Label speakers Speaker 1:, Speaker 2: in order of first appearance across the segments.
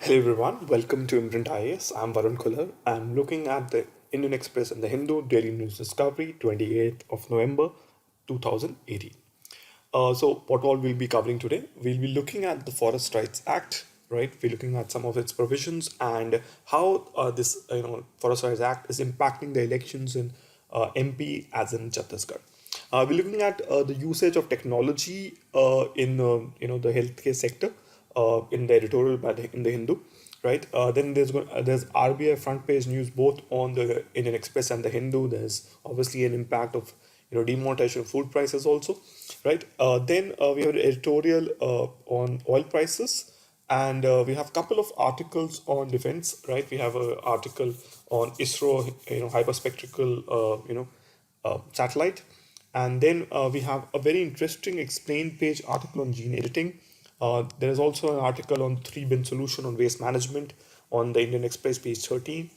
Speaker 1: Hello everyone, welcome to IMPRINT IAS. I'm Varun Kulhar. I'm looking at the Indian Express and the Hindu Daily News Discovery, 28th of November 2018. So what all we'll be covering today? We'll be looking at the Forest Rights Act, right? We're looking at some of its provisions and how this Forest Rights Act is impacting the elections in MP as in Chhattisgarh. We're looking at the usage of technology in the healthcare sector in the editorial in the Hindu, right? Then there's RBI front page news both on the Indian Express and the Hindu. There's obviously an impact of demonetization of food prices also, right? Then we have an editorial on oil prices, and we have a couple of articles on defense, right? We have an article on ISRO, hyperspectral, satellite. And then we have a very interesting explained page article on gene editing. There is also an article on 3-bin solution on waste management on the Indian Express, page 13.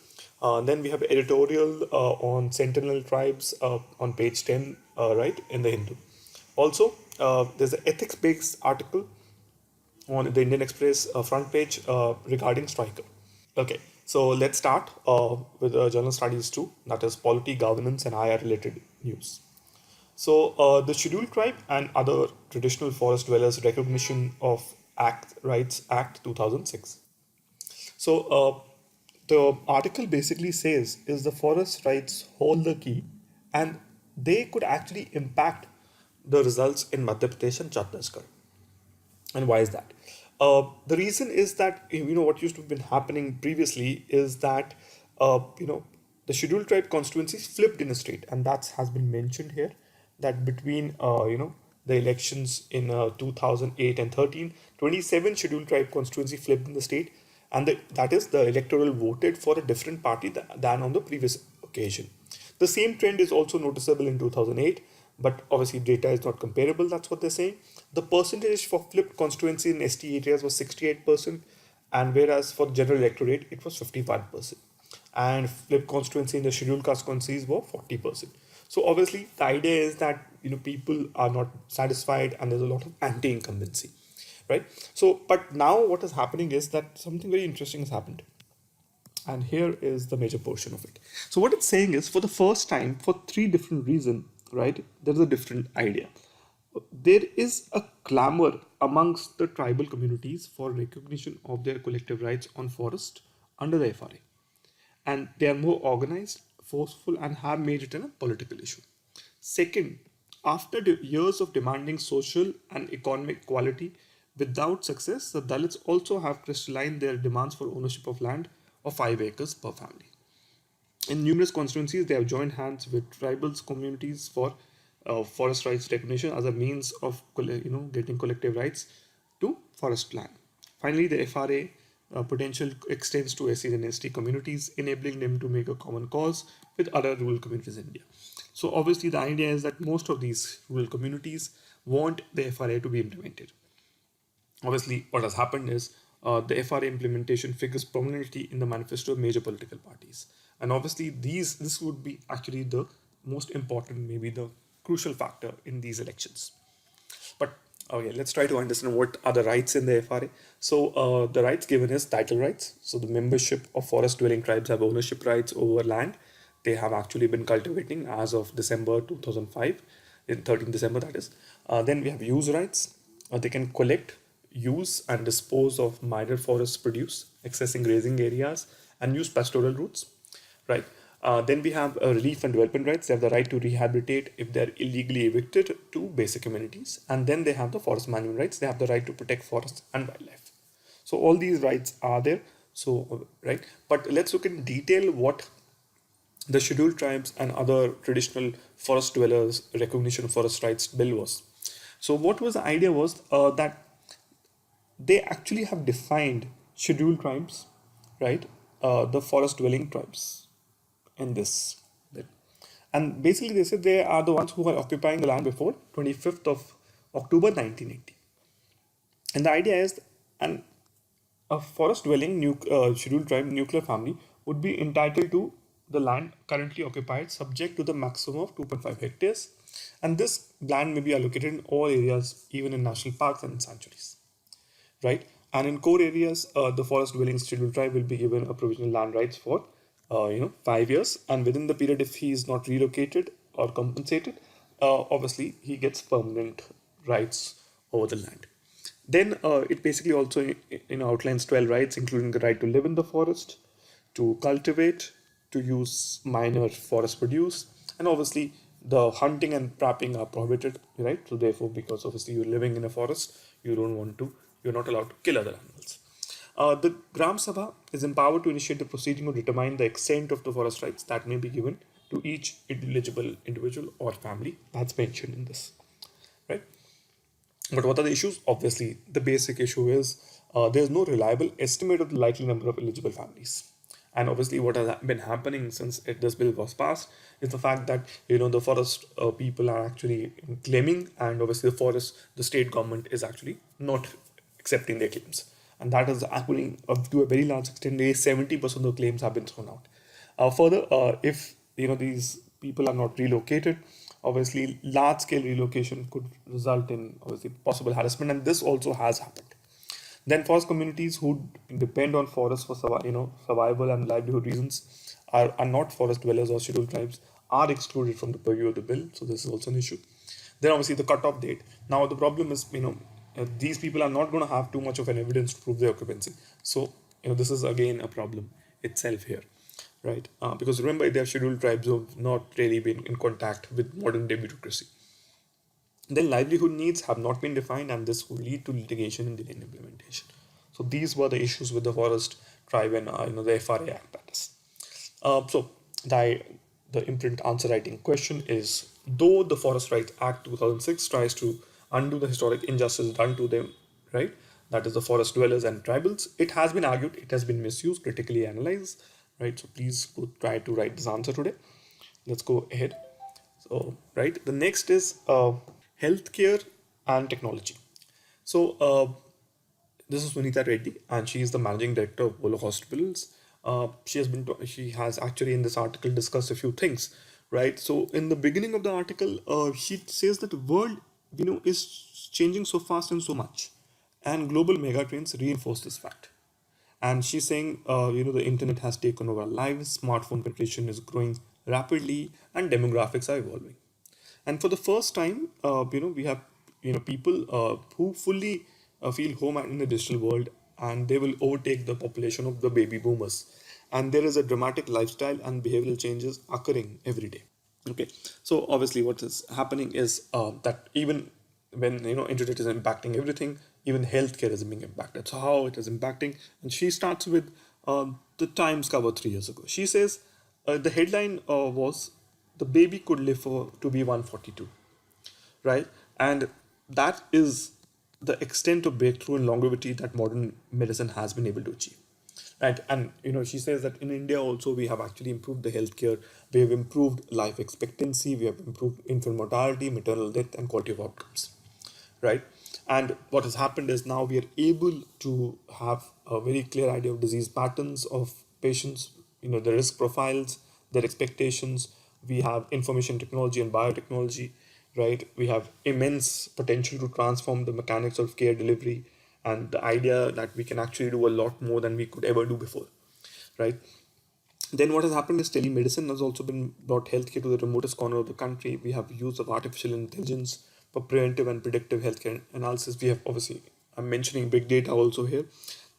Speaker 1: Then we have editorial on Sentinel Tribes on page 10, right, in the Hindu. Also, there's an ethics-based article on the Indian Express front page regarding Stryker. Okay, so let's start with Journal Studies 2, that is Polity, Governance, and IR related news. So, the Scheduled Tribe and Other Traditional Forest Dwellers Recognition of Rights Act 2006. So, the article basically says is the forest rights hold the key, and they could actually impact the results in Madhya Pradesh and Chhattisgarh. And why is that? The reason is that what used to have been happening previously is that the scheduled tribe constituencies flipped in a state, and that has been mentioned here that between the elections in 2008 and 13, 27 scheduled tribe constituency flipped in the state, and that is the electoral voted for a different party than on the previous occasion. The same trend is also noticeable in 2008, but obviously data is not comparable. That's what they're saying. The percentage for flipped constituency in ST areas was 68%, and whereas for general electorate it was 51%, and flipped constituency in the scheduled caste constituencies were 40%. So obviously the idea is that people are not satisfied, and there's a lot of anti-incumbency, right? So, but now what is happening is that something very interesting has happened. And here is the major portion of it. So what it's saying is, for the first time, for 3 different reasons, right, there is a different idea. There is a clamor amongst the tribal communities for recognition of their collective rights on forest under the FRA. And they are more organized, forceful, and have made it a political issue. Second, after years of demanding social and economic equality without success, the Dalits also have crystallized their demands for ownership of land of 5 acres per family. In numerous constituencies, they have joined hands with tribal communities for forest rights recognition as a means of getting collective rights to forest land. Finally, the FRA potential extends to SC and ST communities, enabling them to make a common cause with other rural communities in India. So obviously the idea is that most of these rural communities want the FRA to be implemented. Obviously, what has happened is the FRA implementation figures prominently in the manifesto of major political parties. And obviously this would be actually the most important, maybe the crucial factor in these elections. But okay, let's try to understand what are the rights in the FRA. So the rights given is title rights. So the membership of forest dwelling tribes have ownership rights over land they have actually been cultivating as of December 2005, in 13 December that is. Then we have use rights. They can collect, use and dispose of minor forest produce, accessing grazing areas and use pastoral routes, right? Then we have relief and development rights. They have the right to rehabilitate if they're illegally evicted to basic amenities. And then they have the forest management rights. They have the right to protect forests and wildlife. So all these rights are there. So, right. But let's look in detail what the Scheduled Tribes and Other Traditional Forest Dwellers Recognition of Forest Rights Bill was. So what was the idea was that they actually have defined scheduled tribes, right? The forest dwelling tribes in this bit. And basically they said they are the ones who are occupying the land before 25th of October 1980. And the idea is a forest dwelling scheduled tribe nuclear family would be entitled to the land currently occupied subject to the maximum of 2.5 hectares. And this land may be allocated in all areas, even in national parks and sanctuaries, right? And in core areas, the forest dwelling scheduled tribe will be given a provisional land rights for 5 years, and within the period, if he is not relocated or compensated, obviously he gets permanent rights over the land. Then it basically also outlines 12 rights, including the right to live in the forest, to cultivate, to use minor forest produce, and obviously the hunting and trapping are prohibited, right? So therefore, because obviously you're living in a forest, you're not allowed to kill other animals. The Gram Sabha is empowered to initiate the proceeding or determine the extent of the forest rights that may be given to each eligible individual or family. That's mentioned in this, right? But what are the issues? Obviously, the basic issue is there's no reliable estimate of the likely number of eligible families. And obviously, what has been happening since this bill was passed is the fact that the forest people are actually claiming, and obviously the state government is actually not accepting their claims, and that is happening to a very large extent. 70% of the claims have been thrown out. Further, if these people are not relocated, obviously large scale relocation could result in obviously possible harassment, and this also has happened. Then forest communities who depend on forests for survival and livelihood reasons are not forest dwellers or scheduled tribes, are excluded from the purview of the bill. So this is also an issue. Then obviously the cutoff date. Now the problem is these people are not going to have too much of an evidence to prove their occupancy. So this is again a problem itself here, right? Because remember, they are scheduled tribes who have not really been in contact with modern day bureaucracy. Then livelihood needs have not been defined, and this would lead to litigation and delay in implementation. So these were the issues with the forest tribe and the FRA Act, that is. So the imprint answer writing question is: though the Forest Rights Act 2006 tries to undo the historic injustice done to them, right? That is the forest dwellers and tribals. It has been argued it has been misused, critically analyzed, right? So please try to write this answer today. Let's go ahead. So, right, the next is healthcare and technology. So, this is Sunita Reddy, and she is the managing director of Apollo Hospitals. She has actually in this article discussed a few things, right? So, in the beginning of the article, she says that the world, is changing so fast and so much, and global megatrends reinforce this fact. And she's saying, the internet has taken over our lives, smartphone penetration is growing rapidly, and demographics are evolving. And for the first time, we have people who fully feel home in the digital world, and they will overtake the population of the baby boomers. And there is a dramatic lifestyle and behavioral changes occurring every day. Okay, so obviously, what is happening is that even when internet is impacting everything, even healthcare is being impacted. So how it is impacting, and she starts with the Times cover 3 years ago. She says the headline was the baby could live to be 142, right? And that is the extent of breakthrough in longevity that modern medicine has been able to achieve, right? And she says that in India also we have actually improved the healthcare. We have improved life expectancy, we have improved infant mortality, maternal death, and quality of outcomes, right? And what has happened is now we are able to have a very clear idea of disease patterns of patients, the risk profiles, their expectations. We have information technology and biotechnology, right? We have immense potential to transform the mechanics of care delivery, and the idea that we can actually do a lot more than we could ever do before, right? Then what has happened is telemedicine has also been brought healthcare to the remotest corner of the country. We have use of artificial intelligence for preventive and predictive healthcare analysis. We have obviously, I'm mentioning big data also here.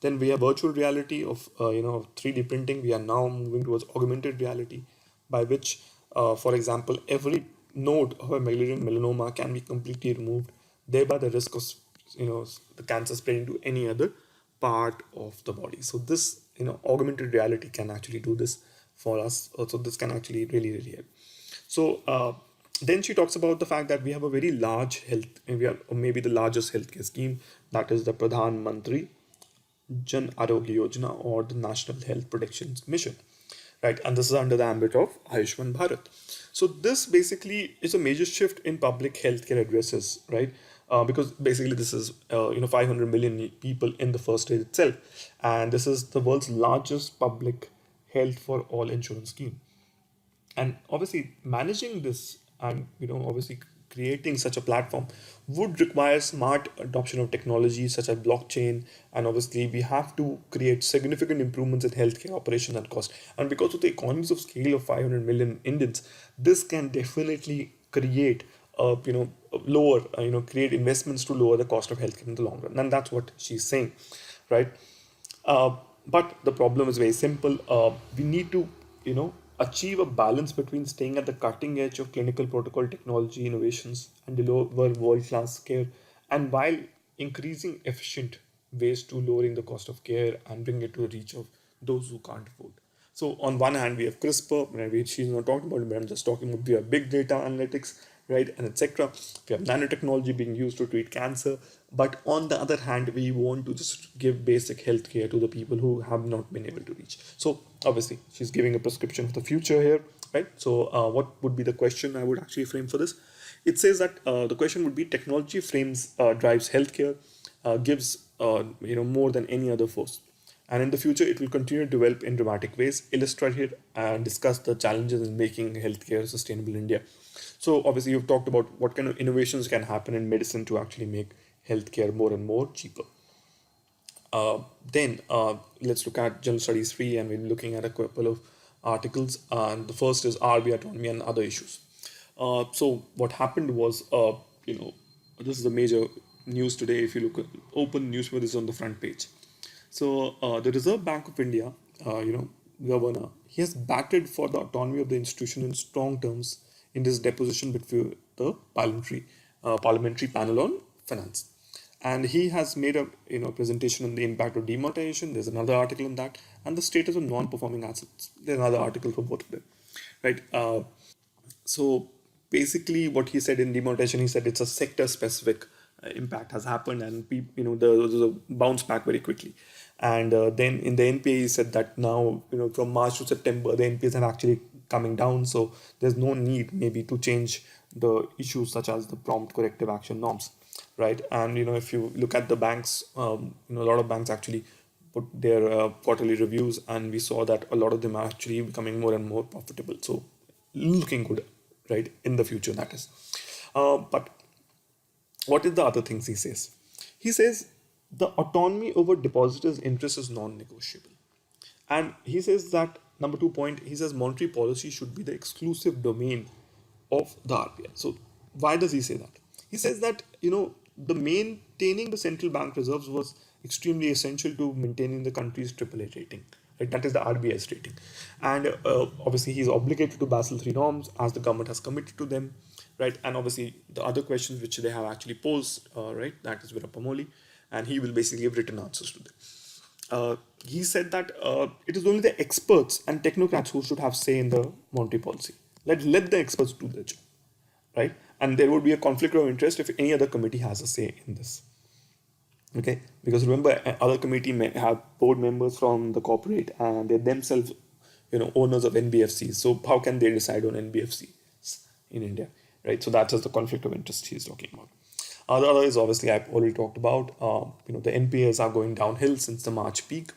Speaker 1: Then we have virtual reality of 3D printing. We are now moving towards augmented reality, by which, for example, every node of a malignant melanoma can be completely removed, thereby the risk of the cancer spreading to any other part of the body. So this augmented reality can actually do this for us. Also, this can actually really help. So then she talks about the fact that we have a very large we are maybe the largest healthcare scheme, that is the Pradhan Mantri Jan Arogya Yojana, or the National Health Protection Mission, right? And this is under the ambit of Ayushman Bharat. So this basically is a major shift in public healthcare addresses, right? Because basically this is 500 million people in the first stage itself, and this is the world's largest public health for all insurance scheme. And obviously managing this, and obviously creating such a platform would require smart adoption of technology such as blockchain, and obviously we have to create significant improvements in healthcare operations and cost. And because of the economies of scale of 500 million Indians, this can definitely create lower create investments to lower the cost of healthcare in the long run, and that's what she's saying, right? But the problem is very simple. We need to, achieve a balance between staying at the cutting edge of clinical protocol technology innovations and deliver world-class care, and while increasing efficient ways to lowering the cost of care and bring it to the reach of those who can't afford. So on one hand, we have CRISPR, which she's not talking about, but I'm just talking about we have big data analytics, right, and etc. We have nanotechnology being used to treat cancer. But on the other hand, we want to just give basic healthcare to the people who have not been able to reach. So obviously, she's giving a prescription for the future here, right? So what would be the question I would actually frame for this? It says that the question would be technology frames drives healthcare, gives more than any other force. And in the future, it will continue to develop in dramatic ways, illustrate it, and discuss the challenges in making healthcare sustainable in India. So, obviously, you've talked about what kind of innovations can happen in medicine to actually make healthcare more and more cheaper. Then let's look at General Studies 3, and we're looking at a couple of articles. And the first is RBI Autonomy and other issues. So, what happened was, this is the major news today. If you look at open newspaper, this is on the front page. So the Reserve Bank of India, governor, he has batted for the autonomy of the institution in strong terms in this deposition before the parliamentary panel on finance, and he has made a presentation on the impact of demonetization. There's another article on that, and the status of non-performing assets. There's another article for both of them, right? So basically, what he said in demonetization, he said it's a sector-specific impact has happened, and there's a bounce back very quickly. And then in the NPA, he said that now from March to September, the NPAs are actually coming down, so there's no need maybe to change the issues such as the prompt corrective action norms, right? And if you look at the banks, a lot of banks actually put their quarterly reviews, and we saw that a lot of them are actually becoming more and more profitable. So looking good, right, in the future, that is. But what is the other things he says? He says the autonomy over depositors' interest is non-negotiable. And he says that, number 2 point, he says monetary policy should be the exclusive domain of the RBI. So why does he say that? He says that, the maintaining the central bank reserves was extremely essential to maintaining the country's AAA rating. Right? That is the RBI's rating. And obviously, he's obligated to Basel III norms as the government has committed to them. Right, and obviously the other questions which they have actually posed, right, that is Virappa Mohli, and he will basically give written answers to them. He said that it is only the experts and technocrats who should have say in the monetary policy. Let the experts do their job, right? And there would be a conflict of interest if any other committee has a say in this. Okay, because remember, other committee may have board members from the corporate, and they themselves, owners of NBFCs. So how can they decide on NBFCs in India? Right, so that's just the conflict of interest he's talking about. The other is obviously I've already talked about. The NPAs are going downhill since the March peak.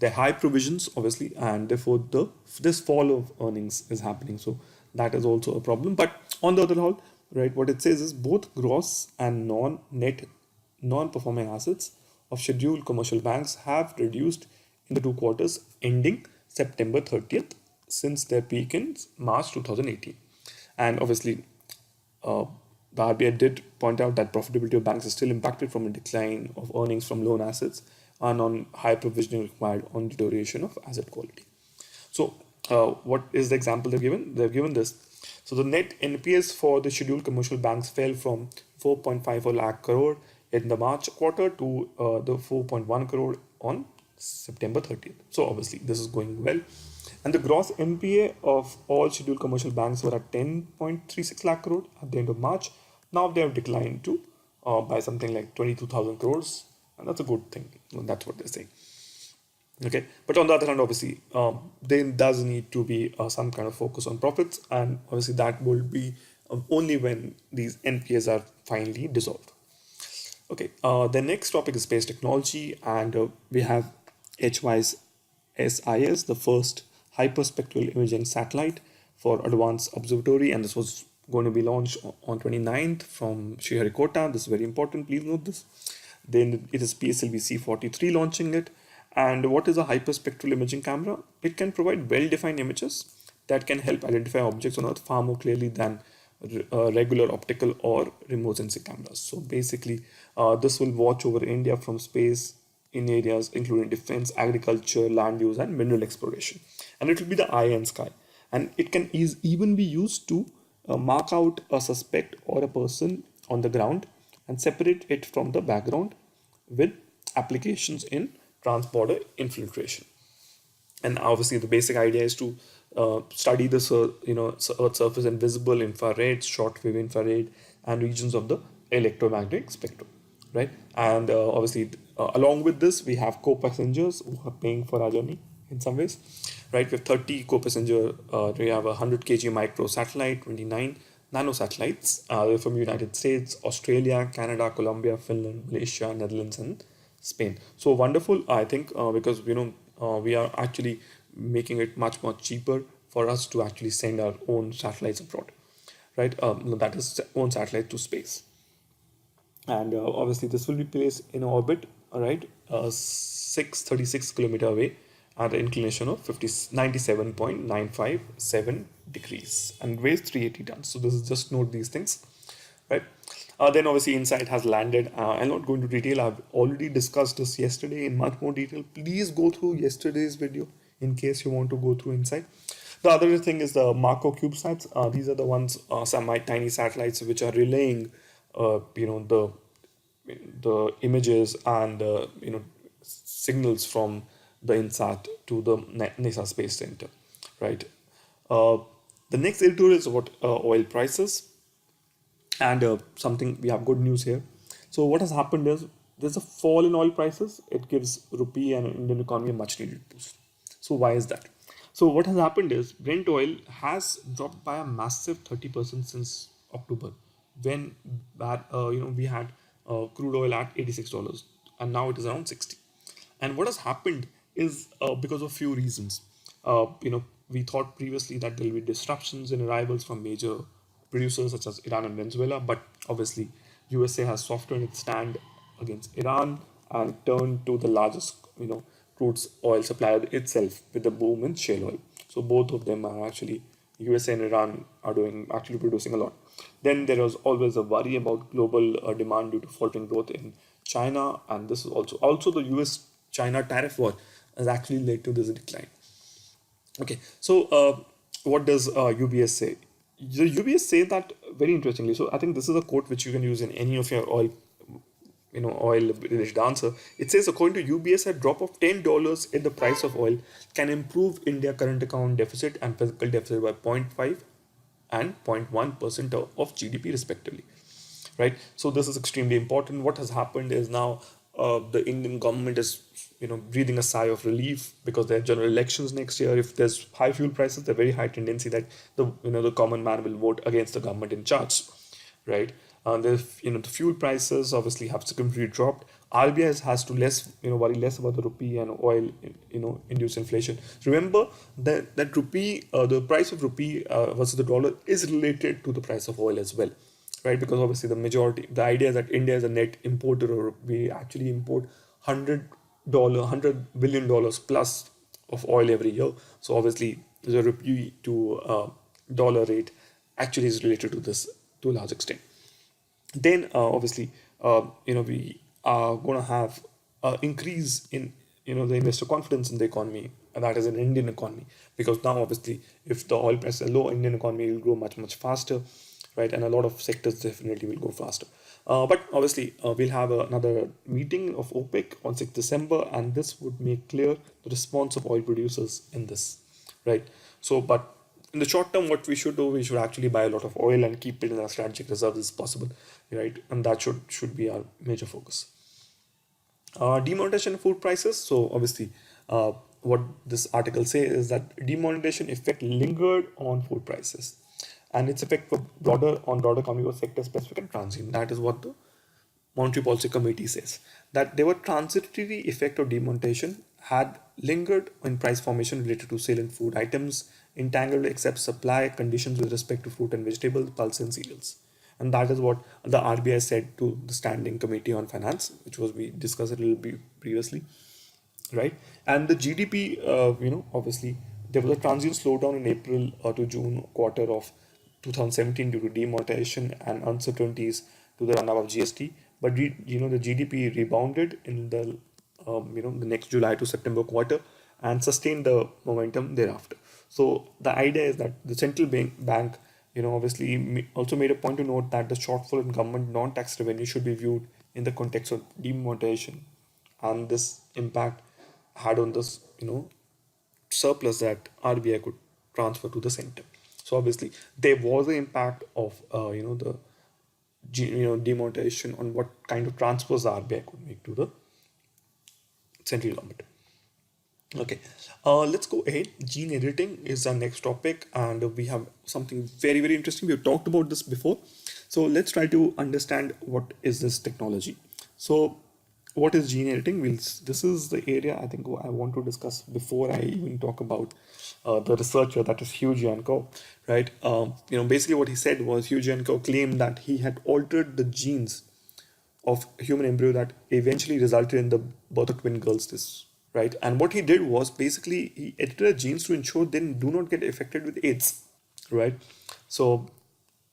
Speaker 1: They're high provisions, obviously, and therefore this fall of earnings is happening. So that is also a problem. But on the other hand, right, what it says is both gross and non-performing assets of scheduled commercial banks have reduced in the 2 quarters ending September 30th since their peak in March 2018, and obviously. The RBI did point out that profitability of banks is still impacted from a decline of earnings from loan assets and on high provisioning required on deterioration of asset quality. So, what is the example they've given? They've given this. So, the net NPS for the scheduled commercial banks fell from 4.54 lakh crore in the March quarter to the 4.1 crore on September 30th. So, obviously, this is going well. And the gross NPA of all scheduled commercial banks were at 10.36 lakh crore at the end of March. Now they have declined to by something like 22,000 crores, and that's a good thing. That's what they're saying. Okay, but on the other hand, obviously, there does need to be some kind of focus on profits, and obviously that will be only when these NPAs are finally dissolved. Okay, the next topic is space technology, and we have Hwise SIS, the first hyperspectral imaging satellite for advanced observatory, and this was going to be launched on 29th from Sriharikota. This is very important. Please note this. Then it is PSLV C43 launching it. And what is a hyperspectral imaging camera? It can provide well-defined images that can help identify objects on Earth far more clearly than regular optical or remote sensing cameras. So basically, this will watch over India from space in areas including defense, agriculture, land use, and mineral exploration. And it will be the eye and sky. And it can even be used to mark out a suspect or a person on the ground and separate it from the background with applications in transborder infiltration. And obviously the basic idea is to study the Earth's surface in visible, infrared, shortwave infrared, and regions of the electromagnetic spectrum, right? And obviously along with this we have co-passengers who are paying for our journey in some ways, right? With 30 co-passenger, we have a 100 kg micro satellite, 29 nano satellites from United States, Australia, Canada, Colombia, Finland, Malaysia, Netherlands, and Spain. So wonderful, I think, because we are actually making it much cheaper for us to actually send our own satellites abroad, right? That is own satellite to space. And obviously this will be placed in orbit, all right, 636 kilometer away at an inclination of 97.957 degrees and weighs 380 tons. So this is, just note these things, right? Then obviously InSight has landed. I'm not going to detail. I've already discussed this yesterday in much more detail. Please go through yesterday's video in case you want to go through InSight. The other thing is the Mako CubeSats. These are the ones, some tiny satellites which are relaying, the images and signals from the InSat to the NASA Space Center, right? The next editorial is about oil prices. And something, we have good news here. So what has happened is there's a fall in oil prices. It gives rupee and Indian economy a much needed boost. So why is that? So what has happened is Brent oil has dropped by a massive 30% since October, when we had crude oil at $86, and now it is around 60. And what has happened is because of few reasons. We thought previously that there will be disruptions in arrivals from major producers such as Iran and Venezuela, but obviously USA has softened its stand against Iran and turned to the largest, crude oil supplier itself with the boom in shale oil. So both of them are actually, USA and Iran are actually producing a lot. Then there was always a worry about global demand due to faltering growth in China, and this is also the US-China tariff war has actually led to this decline. Okay, so what does UBS say? The UBS say that very interestingly. So I think this is a quote which you can use in any of your oil related answer. It says, according to UBS, a drop of $10 in the price of oil can improve India current account deficit and fiscal deficit by 0.5 and 0.1% of GDP respectively, right? So this is extremely important. What has happened is now the Indian government is breathing a sigh of relief because there are general elections next year. If there's high fuel prices, there's a very high tendency that the common man will vote against the government in charge, right? The fuel prices obviously have significantly dropped. RBI has to worry less about the rupee and oil induced inflation. Remember that rupee, the price of rupee versus the dollar is related to the price of oil as well, right? Because obviously the idea is that India is a net importer, or we actually import $100 billion plus of oil every year. So obviously the rupee to dollar rate actually is related to this to a large extent. Then obviously we are going to have increase in the investor confidence in the economy, and that is an Indian economy, because now obviously if the oil price is low, Indian economy will grow much faster, right? And a lot of sectors definitely will go faster. But obviously we'll have another meeting of OPEC on 6th December, and this would make clear the response of oil producers in this, right? So but in the short term, what we should do, we should actually buy a lot of oil and keep it in our strategic reserves as possible, right? And that should be our major focus. Demonetization of food prices. So obviously what this article says is that demonetization effect lingered on food prices, and its effect for broader economy was sector specific and transient. That is what the Monetary Policy Committee says, that there were transitory effect of demonetization had lingered in price formation related to salient food items entangled except supply conditions with respect to fruit and vegetables, pulse and cereals. And that is what the RBI said to the Standing Committee on Finance, which was we discussed a little bit previously, right? And the GDP, obviously there was a transient slowdown in April to June quarter of 2017 due to demonetization and uncertainties to the run-up of GST. But the GDP rebounded in the next July to September quarter and sustained the momentum thereafter. So the idea is that the central bank obviously also made a point to note that the shortfall in government non-tax revenue should be viewed in the context of demonetization and this impact had on this surplus that RBI could transfer to the center. So obviously there was an impact of the demonetization on what kind of transfers the RBI could make to the central government. Okay, let's go ahead. Gene editing is our next topic, and we have something very, very interesting. We've talked about this before. So let's try to understand what is this technology. So what is gene editing? This is the area I think I want to discuss before I even talk about the researcher, that is Hugh Janko, right? Basically what he said was Hugh Janko claimed that he had altered the genes of human embryo that eventually resulted in the birth of twin girls. This right, and what he did was basically he edited the genes to ensure they do not get affected with AIDS, right? So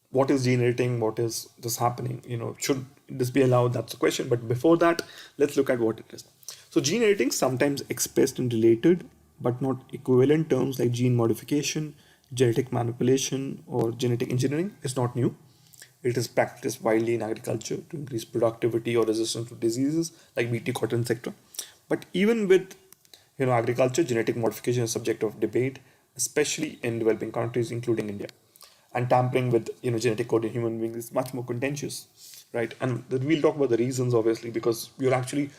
Speaker 1: what is gene editing? What is this happening? Should this be allowed? That's the question. But before that, let's look at what it is. So gene editing, sometimes expressed in related but not equivalent terms like gene modification, genetic manipulation, or genetic engineering, is not new. It is practiced widely in agriculture to increase productivity or resistance to diseases like BT cotton, etc. But even with agriculture, genetic modification is subject of debate, especially in developing countries, including India. And tampering with genetic code in human beings is much more contentious, right? And we'll talk about the reasons, obviously, because you're actually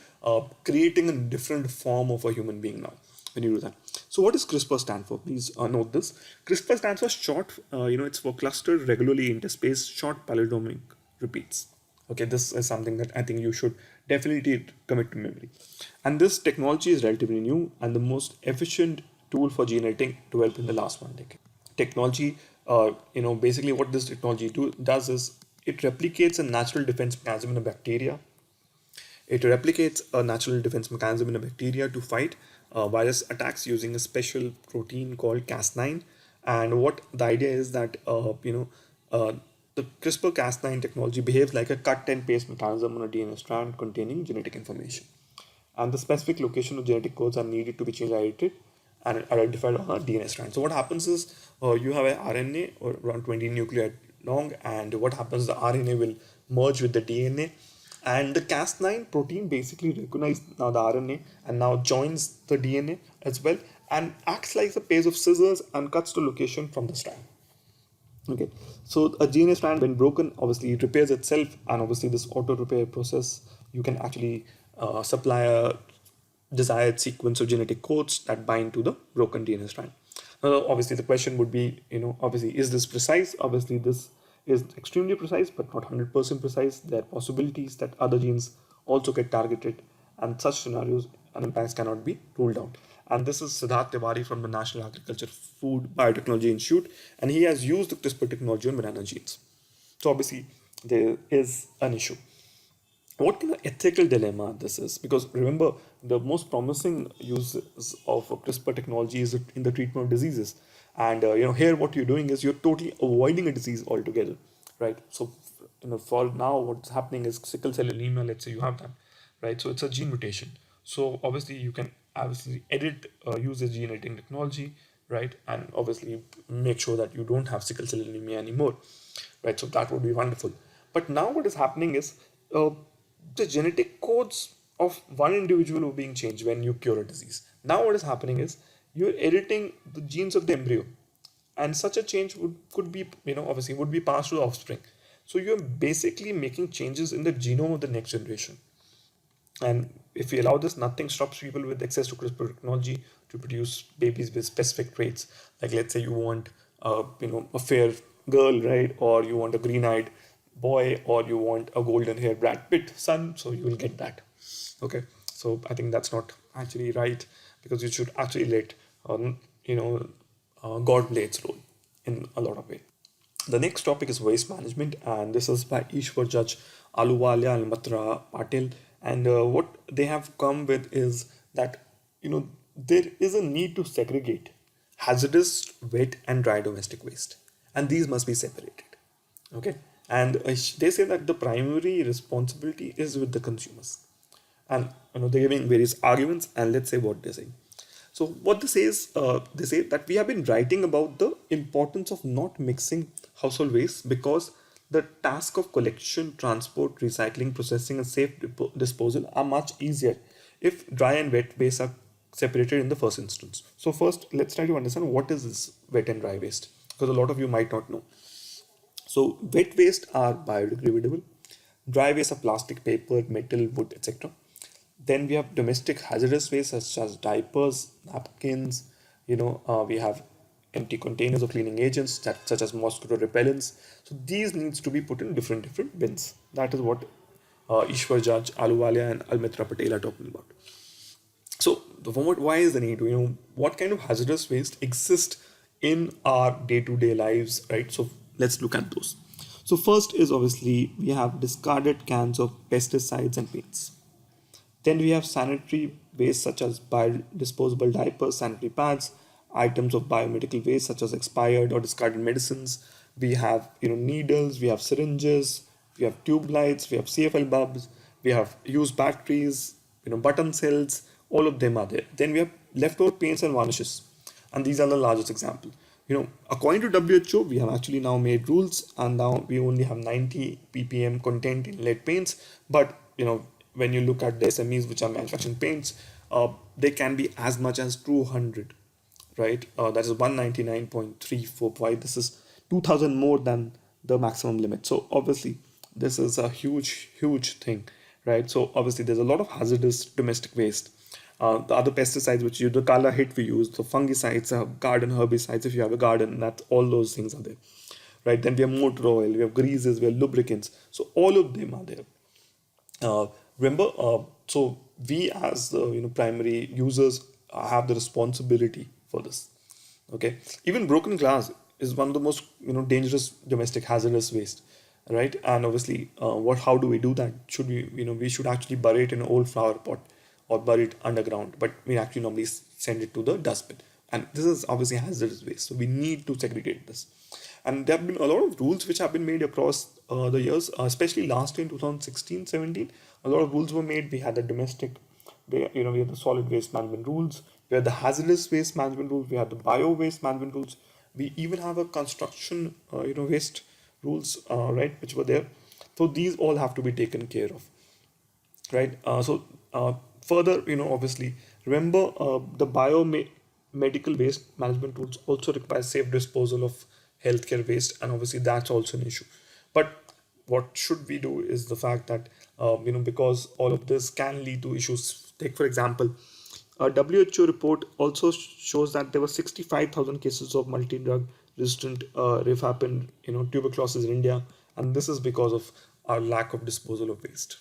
Speaker 1: creating a different form of a human being now when you do that. So what does CRISPR stand for? Please note this. CRISPR stands for short, it's for clustered regularly interspaced short palindromic repeats. Okay, this is something that I think you should definitely commit to memory. And this technology is relatively new and the most efficient tool for gene editing developed in the last 1 decade. Technology, basically what this technology does is it replicates a natural defense mechanism in a bacteria. It replicates a natural defense mechanism in a bacteria to fight virus attacks using a special protein called Cas9. And what the idea is that the CRISPR-Cas9 technology behaves like a cut and paste mechanism on a DNA strand containing genetic information. And the specific location of genetic codes are needed to be changed, edited, and identified on a DNA strand. So what happens is you have an RNA or around 20 nucleotide long, and what happens, the RNA will merge with the DNA, and the Cas9 protein basically recognizes now the RNA and now joins the DNA as well and acts like a pair of scissors and cuts the location from the strand. Okay, so a DNA strand, when broken, obviously it repairs itself, and obviously this auto repair process, you can actually supply a desired sequence of genetic codes that bind to the broken DNA strand. Now, obviously the question would be, obviously, is this precise? Obviously this is extremely precise, but not 100% precise. There are possibilities that other genes also get targeted, and such scenarios and impacts cannot be ruled out. And this is Siddharth Tiwari from the National Agriculture Food Biotechnology Institute, and he has used the CRISPR technology on banana genes. So obviously there is an issue. What kind of ethical dilemma this is? Because remember, the most promising uses of CRISPR technology is in the treatment of diseases. And here what you're doing is you're totally avoiding a disease altogether, right? So for now, what's happening is sickle cell anemia. Let's say you have that, right? So it's a gene mutation. So obviously you can obviously use the gene editing technology, right? And obviously make sure that you don't have sickle cell anemia anymore, right? So that would be wonderful. But now what is happening is the genetic codes of one individual were being changed when you cure a disease. Now what is happening is you're editing the genes of the embryo, and such a change could be obviously would be passed to the offspring. So you're basically making changes in the genome of the next generation. And if we allow this, nothing stops people with access to CRISPR technology to produce babies with specific traits. Like let's say you want a fair girl, right, or you want a green-eyed boy, or you want a golden haired Brad Pitt son, so you will get that. Okay, so I think that's not actually right, because you should actually let God play its role in a lot of ways. The next topic is waste management, and this is by Ishwar Judge, Aluwalia and Matra Patil. And what they have come with is that there is a need to segregate hazardous wet and dry domestic waste, and these must be separated. Okay, and they say that the primary responsibility is with the consumers, and they're giving various arguments, and let's say what they say. So what they say is, they say that we have been writing about the importance of not mixing household waste because the task of collection, transport, recycling, processing, and safe disposal are much easier if dry and wet waste are separated in the first instance. So first, let's try to understand what is this wet and dry waste, because a lot of you might not know. So wet waste are biodegradable, dry waste are plastic, paper, metal, wood, etc. Then we have domestic hazardous waste such as diapers, napkins. We have empty containers of cleaning agents such as mosquito repellents. So these needs to be put in different bins. That is what Ishwar Judge, Aluwalia, and Almitra Patel are talking about. So why is the need? What kind of hazardous waste exist in our day-to-day lives, right? So let's look at those. So first is obviously we have discarded cans of pesticides and paints. Then we have sanitary waste such as biodisposable diapers, sanitary pads, items of biomedical waste such as expired or discarded medicines. We have needles, we have syringes, we have tube lights, we have CFL bulbs, we have used batteries, button cells. All of them are there. Then we have leftover paints and varnishes, and these are the largest example. According to WHO, we have actually now made rules, and now we only have 90 ppm content in lead paints. But when you look at the SMEs which are manufacturing paints, they can be as much as 200, right? That is 199.345. This is 2000 more than the maximum limit. So obviously, this is a huge thing, right? So obviously, there's a lot of hazardous domestic waste. The other pesticides which the Kala hit we use, the fungicides, garden herbicides, if you have a garden, that all those things are there, right? Then we have motor oil, we have greases, we have lubricants. So all of them are there. Remember, so we as the primary users have the responsibility for this. Okay, even broken glass is one of the most dangerous domestic hazardous waste, right? And obviously, how do we do that? Should we should actually bury it in an old flower pot or bury it underground, but we actually normally send it to the dustbin. And this is obviously hazardous waste, so we need to segregate this. And there have been a lot of rules which have been made across the years, especially last year in 2016-17. A lot of rules were made. We had the domestic, we had the solid waste management rules. We had the hazardous waste management rules. We had the bio waste management rules. We even have a construction, waste rules, right, which were there. So these all have to be taken care of, right? Further, obviously, remember the biomedical waste management rules also require safe disposal of healthcare waste, and obviously that's also an issue. But what should we do is the fact that because all of this can lead to issues. Take for example, a WHO report also shows that there were 65,000 cases of multi-drug resistant rifampin tuberculosis in India, and this is because of our lack of disposal of waste,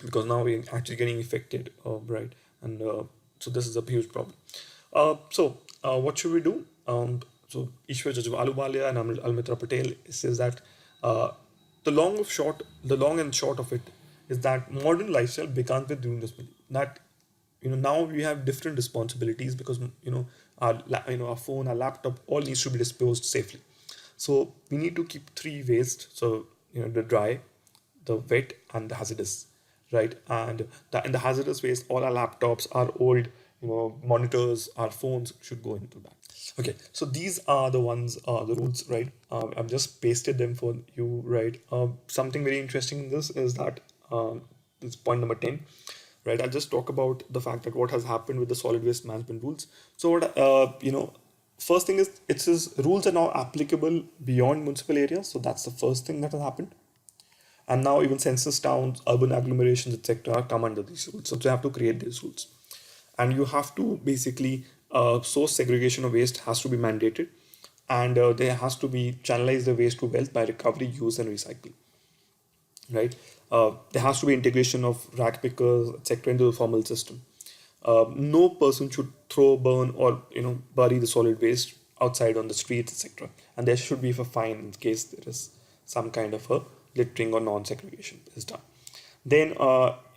Speaker 1: because now we're actually getting affected, right? And so this is a huge problem. What should we do? So Ishwar Judge Aluwalia and Almitra Patel says that the long and short of it is that modern lifestyle begins with doing this belief that now we have different responsibilities, because our phone, our laptop, all needs to be disposed safely. So we need to keep three waste. So the dry, the wet, and the hazardous, right? And in the hazardous waste, all our laptops, our old monitors, our phones should go into that. Okay, so these are the ones, the rules, right? I've just pasted them for you, right? Something very interesting in this is that it's point number 10, right? I'll just talk about the fact that what has happened with the solid waste management rules. So what first thing is, it says rules are now applicable beyond municipal areas. So that's the first thing that has happened. And now even census towns, urban agglomerations, etc. come under these rules. So they have to create these rules. And you have to basically, source segregation of waste has to be mandated. And there has to be channelize the waste to wealth by recovery, use, and recycling. Right? There has to be integration of rack pickers, etc. into the formal system. No person should throw, burn, or bury the solid waste outside on the streets, etc. And there should be a fine in case there is some kind of a littering or non-segregation is done. Then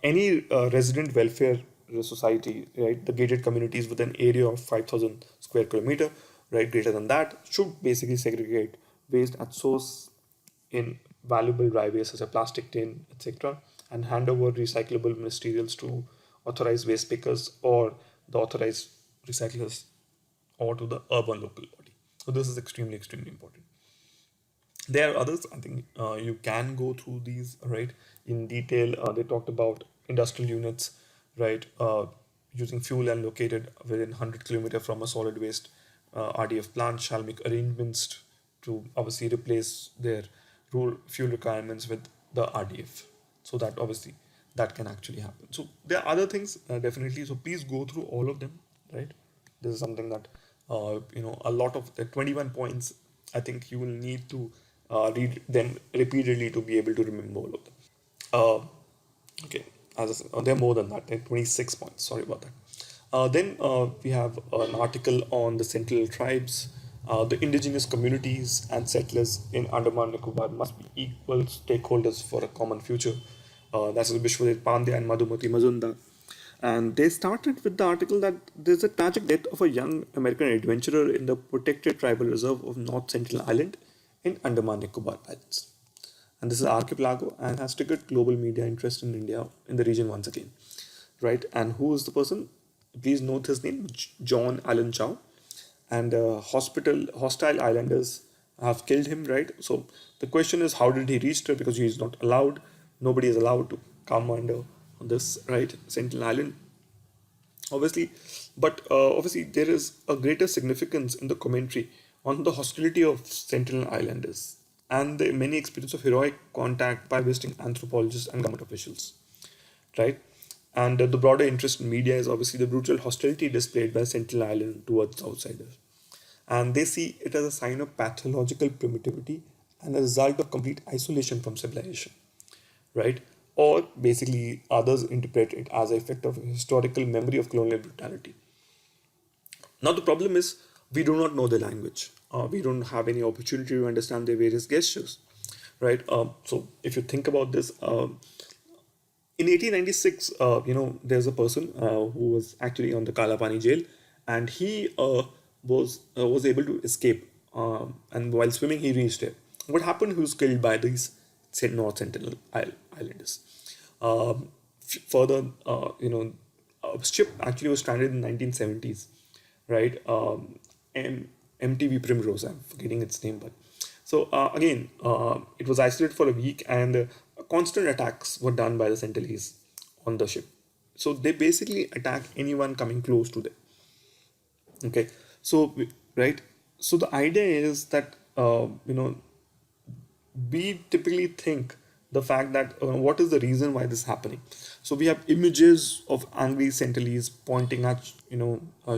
Speaker 1: any resident welfare society, right, the gated communities with an area of 5,000 square kilometer, right, greater than that, should basically segregate waste at source in valuable dry waste such as plastic, tin, etc., and hand over recyclable materials to authorized waste pickers or the authorized recyclers or to the urban local body. So this is extremely, extremely important. There are others. I think you can go through these, right, in detail. They talked about industrial units, right, using fuel and located within 100 kilometer from a solid waste RDF plant shall make arrangements to obviously replace their fuel requirements with the RDF, so that obviously that can actually happen. So there are other things definitely. So please go through all of them, right? This is something that a lot of the 21 points. I think you will need to read them repeatedly to be able to remember all of them. Okay, as I said, there are more than that. There are 26 points. Sorry about that. Then we have an article on the Sentinel Tribes. The indigenous communities and settlers in Andaman and Nicobar must be equal stakeholders for a common future. That's Vishwadevt Pandya and Madhumati Mazumdar. And they started with the article that there's a tragic death of a young American adventurer in the protected tribal reserve of North Sentinel Island in Andaman Nicobar Islands. And this is archipelago and has triggered global media interest in India in the region once again, right? And who is the person? Please note his name, John Allen Chow. And hostile islanders have killed him, right? So the question is, how did he reach there? Because he is not allowed. Nobody is allowed to come under this, right, Sentinel Island, obviously. But obviously there is a greater significance in the commentary on the hostility of Sentinel Islanders and the many experience of heroic contact by visiting anthropologists and government officials, right? And the broader interest in media is obviously the brutal hostility displayed by Sentinel Island towards outsiders. And they see it as a sign of pathological primitivity and a result of complete isolation from civilization, right? Or basically, others interpret it as an effect of historical memory of colonial brutality. Now, the problem is we do not know the language. We don't have any opportunity to understand their various gestures, right? So, if you think about this, in 1896, there's a person who was actually on the Kalapani jail, and he was able to escape. And while swimming, he reached there. What happened? He was killed by these North Sentinel Islanders. Further, a ship actually was stranded in 1970s, right? And MTV Primrose, I'm forgetting its name, but so again, it was isolated for a week, and constant attacks were done by the Sentinels on the ship. So they basically attack anyone coming close to them. Okay, so right, so the idea is that we typically think the fact that what is the reason why this is happening. So we have images of angry Sentinels pointing at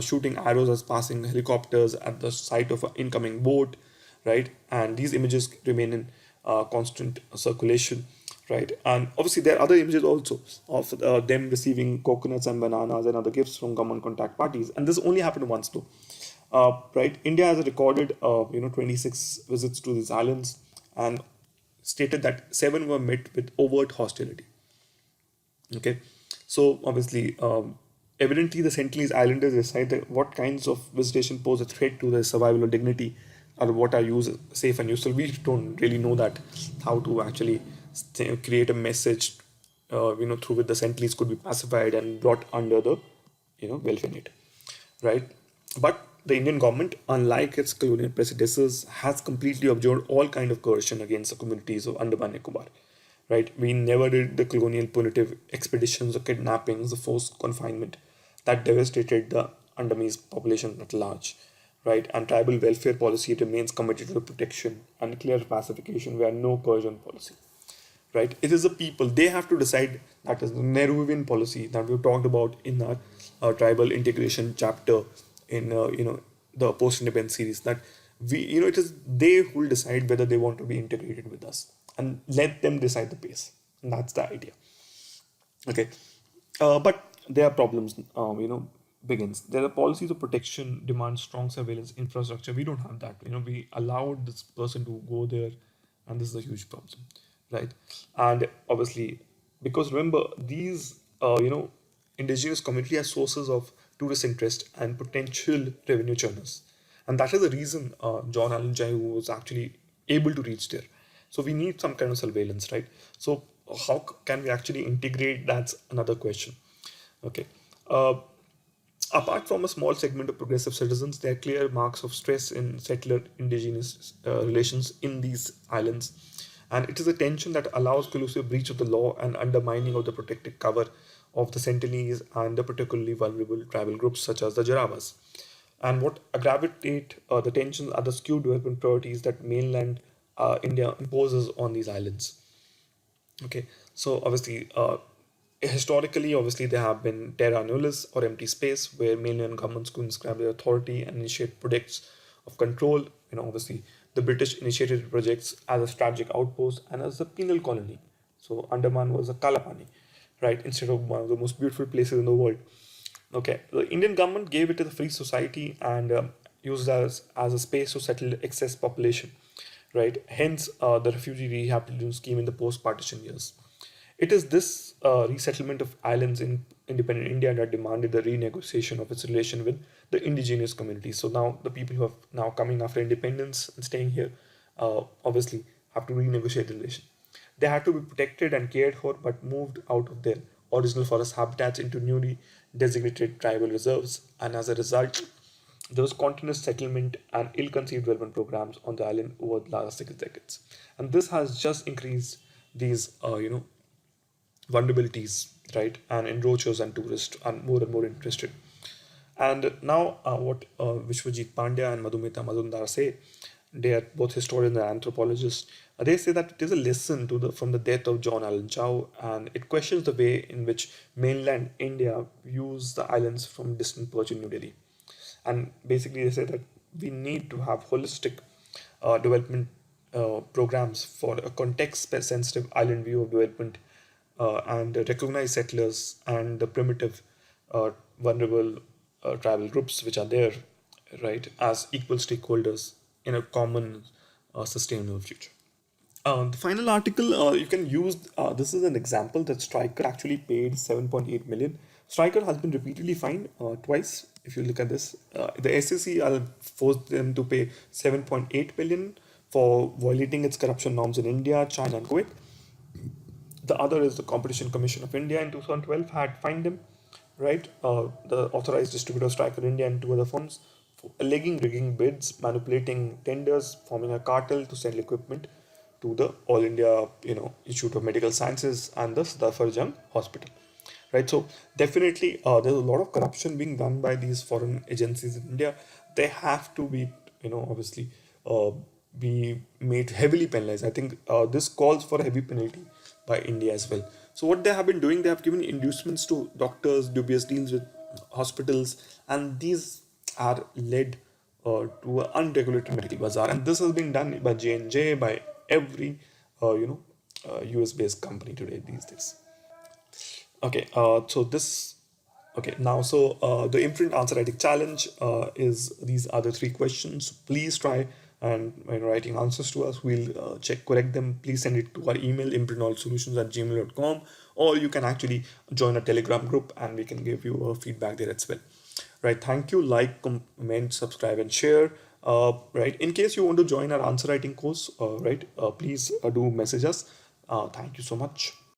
Speaker 1: shooting arrows as passing helicopters at the site of an incoming boat, right? And these images remain in constant circulation, right? And obviously there are other images also of them receiving coconuts and bananas and other gifts from government contact parties, and this only happened once though. Right, India has recorded 26 visits to these islands and stated that 7 were met with overt hostility. Okay, so obviously, evidently the Sentinelese Islanders decide that what kinds of visitation pose a threat to their survival or dignity, or what are safe and useful. We don't really know that how to actually create a message, through which the Sentinelese could be pacified and brought under the welfare net, right? But the Indian government, unlike its colonial predecessors, has completely abjured all kind of coercion against the communities of Andaman and Nicobar. Right? We never did the colonial punitive expeditions or kidnappings or forced confinement that devastated the Andamese population at large. Right? And tribal welfare policy remains committed to the protection and clear pacification where no coercion policy. Right? It is the people, they have to decide. That is the Nehruvian policy that we talked about in our tribal integration chapter in the post-independence series, that it is they who will decide whether they want to be integrated with us, and let them decide the pace. And that's the idea. Okay, but there are problems. begins. There are policies of protection, demand strong surveillance infrastructure. We don't have that. We allowed this person to go there, and this is a huge problem, right? And obviously, because remember, these indigenous community are sources of tourist interest and potential revenue churners, and that is the reason John Allen Jai was actually able to reach there. So we need some kind of surveillance, right? So how can we actually integrate? That's another question. Okay. Uh, Apart from a small segment of progressive citizens, there are clear marks of stress in settler indigenous relations in these islands. And it is a tension that allows collusive breach of the law and undermining of the protected cover of the Sentinels and the particularly vulnerable tribal groups such as the Jarawas. And what aggravate the tensions are the skewed development priorities that mainland India imposes on these islands. Okay, so obviously, historically, obviously, there have been terra nullius or empty space where mainland governments could inscribe their authority and initiate projects of control. Obviously, the British initiated projects as a strategic outpost and as a penal colony. So Andaman was a Kalapani, right? Instead of one of the most beautiful places in the world. Okay, the Indian government gave it to the free society and used it as a space to settle excess population, right? Hence, the refugee rehabilitation scheme in the post-partition years. It is this resettlement of islands in independent India that demanded the renegotiation of its relation with the indigenous communities. So now the people who are now coming after independence and staying here, obviously have to renegotiate the relation. They had to be protected and cared for, but moved out of their original forest habitats into newly designated tribal reserves. And as a result, there was continuous settlement and ill-conceived development programs on the island over the last 6 decades. And this has just increased these, vulnerabilities, right? And encroachers and tourists are more and more interested. And now, what Vishwajit Pandya and Madhumita Mazumdar say, they are both historians and anthropologists. They say that it is a lesson from the death of John Allen Chow, and it questions the way in which mainland India views the islands from distant perch in New Delhi. And basically, they say that we need to have holistic development programs for a context-sensitive island view of development and recognize settlers and the primitive, vulnerable tribal groups which are there, right, as equal stakeholders in a common, sustainable future. The final article you can use. This is an example that Stryker actually paid 7.8 million. Stryker has been repeatedly fined twice. If you look at this, the SEC forced them to pay 7.8 million for violating its corruption norms in India, China, and Kuwait. The other is the Competition Commission of India in 2012 had fined him, right? The authorized distributor Stryker India and two other firms for alleging rigging bids, manipulating tenders, forming a cartel to sell equipment to the All India, Institute of Medical Sciences and the Safarjung Hospital, right? So definitely, there's a lot of corruption being done by these foreign agencies in India. They have to be, obviously, uh, be made heavily penalized. I think this calls for a heavy penalty by India as well. So what they have been doing, they have given inducements to doctors, dubious deals with hospitals, and these are led to an unregulated medical bazaar. And this has been done by J&J, by every US based company today these days. Okay, so this, okay, now, so the imprint answer writing challenge is these are the three questions. Please try and when writing answers to us, we'll correct them. Please send it to our email, imprintallsolutions@gmail.com, or you can actually join a Telegram group and we can give you feedback there as well. Right, thank you. Like, comment, subscribe, and share. Right, in case you want to join our answer writing course, right, please do message us. Thank you so much.